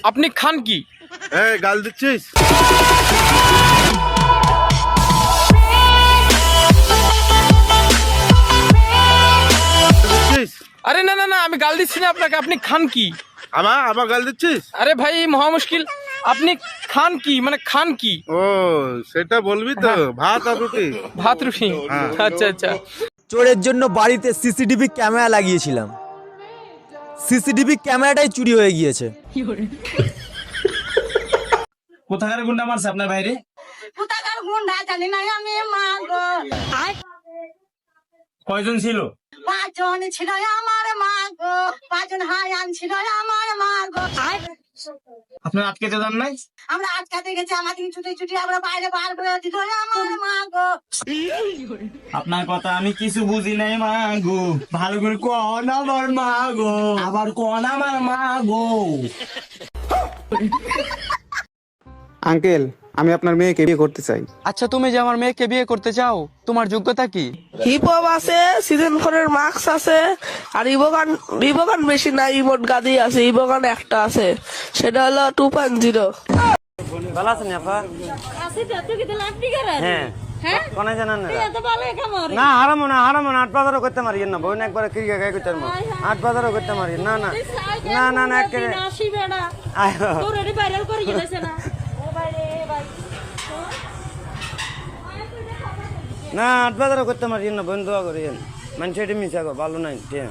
আপনি খান কি? এই গাল দিচ্ছিস? আরে না না না, আমি গাল দিচ্ছি না আপনাকে। আপনি খান কি? আমার গাল দিচ্ছিস? আরে ভাই মহা মুশকিল। আপনি খান কি, মানে খান কি? ও সেটা বলবি তো। ভাত আর রুটি। ভাত রুটি। আচ্ছা আচ্ছা। চোরের জন্য বাড়িতে সিসিটিভি ক্যামেরা লাগিয়েছিলাম, সিসিটিভি ক্যামেরাটাই চুরি হয়ে গিয়েছে। কোথাকার গুন্ডা মারছে আপনার বাইরে? কোথাকার গুন্ডা জানি না আমি, মা গো। কয়জন ছিল? 5 জন ছিল আমার, মা গো। 5 জন হায়ান ছিল আমার, মা গো। আপনার আটকেতে যান নাই? আমরা আটকাতে গেছি, আমাদের ছুটি ছুটি আমরা বাইরে বার করে দিল আমার, মা গো। আপনার কথা আমি কিছু বুঝি নাই মা গো। ভালো করে কোন আমার মা গো, আবার কোন আমার মা গো। আঙ্কেল, আমি আপনার মেয়েকে বিয়ে করতে চাই। আচ্ছা, তুমি যে আমার মেয়েকে বিয়ে করতে চাও, তোমার যোগ্যতা কি? হিপ হপ আছে, সিজন 4 এর মার্কস আছে, আর ইভোগান বেশি না, ইমোট গাদি আছে, ইভোগান একটা আছে, সেটা হলো 2.0। ভালো আছেন আপা? হ্যাঁ কোন জানেন না? হারামো না 8 বাজারও করতে মারি না, বোন একবার ক্রিকেট গায়ে করতে মারি 8 বাজারও করতে মারি না না না না না একেবারে না 8 বাজারও করতে মারি না, বোন দোয়া করি মানুষ এটি মিশা ভালো নাই ঠিক